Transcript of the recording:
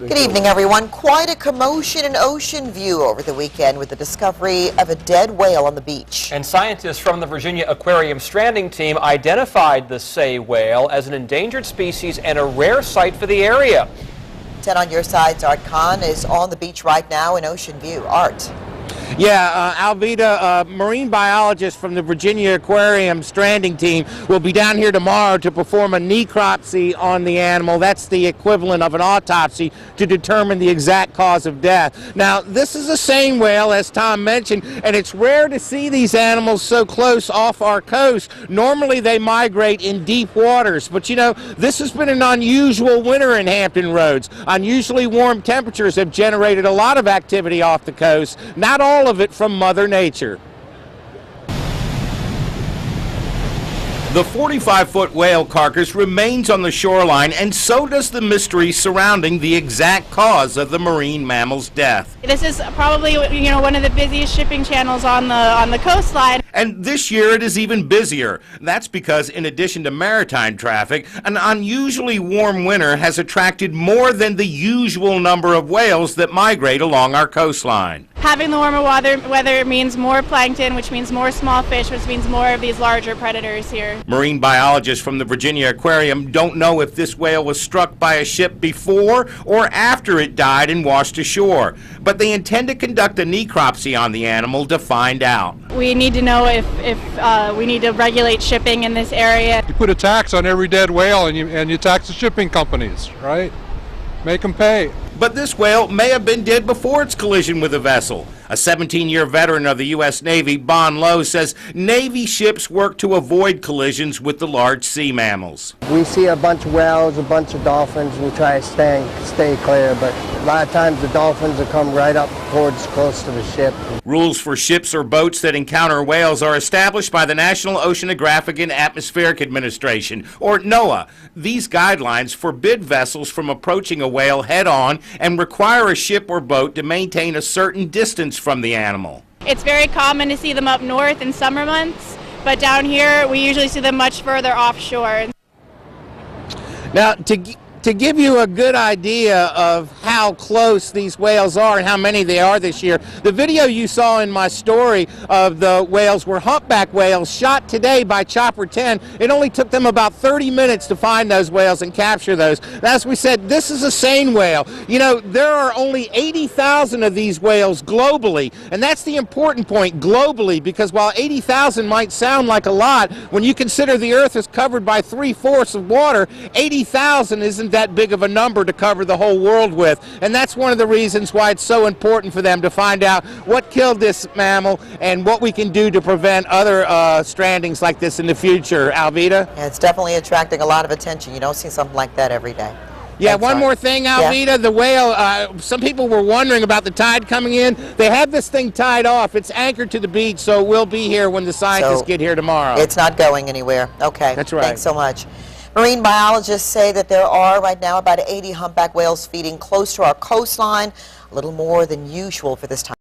Good evening, everyone. Quite a commotion in Ocean View over the weekend with the discovery of a dead whale on the beach. And scientists from the Virginia Aquarium Stranding team identified the sei whale as an endangered species and a rare sight for the area. 10 on your side's Art Khan is on the beach right now in Ocean View. Art. Yeah, Alvita, marine biologist from the Virginia Aquarium Stranding team will be down here tomorrow to perform a necropsy on the animal. That's the equivalent of an autopsy to determine the exact cause of death. Now, this is a seine whale, as Tom mentioned, and it's rare to see these animals so close off our coast. Normally, they migrate in deep waters, but you know, this has been an unusual winter in Hampton Roads. Unusually warm temperatures have generated a lot of activity off the coast. Not all of it from Mother Nature. The 45-foot whale carcass remains on the shoreline, and so does the mystery surrounding the exact cause of the marine mammal's death. This is probably, one of the busiest shipping channels on the coastline. And this year it is even busier. That's because in addition to maritime traffic, an unusually warm winter has attracted more than the usual number of whales that migrate along our coastline. Having the warmer weather means more plankton, which means more small fish, which means more of these larger predators here. Marine biologists from the Virginia Aquarium don't know if this whale was struck by a ship before or after it died and washed ashore, but they intend to conduct a necropsy on the animal to find out. We need to know if we need to regulate shipping in this area. You put a tax on every dead whale and you tax the shipping companies, right? Make them pay. But this whale may have been dead before its collision with a vessel. A 17-year veteran of the U.S. Navy, Lowe, says Navy ships work to avoid collisions with the large sea mammals. We see a bunch of whales, a bunch of dolphins, we try to stay clear, but a lot of times the dolphins will come right up towards close to the ship. Rules for ships or boats that encounter whales are established by the National Oceanographic and Atmospheric Administration, or NOAA. These guidelines forbid vessels from approaching a whale head-on and require a ship or boat to maintain a certain distance from the animal. It's very common to see them up north in summer months, but down here we usually see them much further offshore. Now, to give you a good idea of how close these whales are and how many they are this year, the video you saw in my story of the whales were humpback whales shot today by Chopper 10. It only took them about 30 minutes to find those whales and capture those. As we said, this is a seine whale. You know, there are only 80,000 of these whales globally, and that's the important point, globally, because while 80,000 might sound like a lot, when you consider the Earth is covered by 3/4 of water, 80,000 isn't that big of a number to cover the whole world with, and that's one of the reasons why it's so important for them to find out what killed this mammal and what we can do to prevent other strandings like this in the future. Alvita? Yeah, it's definitely attracting a lot of attention. You don't see something like that every day. Yeah, Thanks, one Art. more thing, Alvita. Yeah. The whale, some people were wondering about the tide coming in. They have this thing tied off. It's anchored to the beach, so it will be here when the scientists get here tomorrow. It's not going anywhere. Okay. That's right. Thanks so much. Marine biologists say that there are right now about 80 humpback whales feeding close to our coastline, a little more than usual for this time.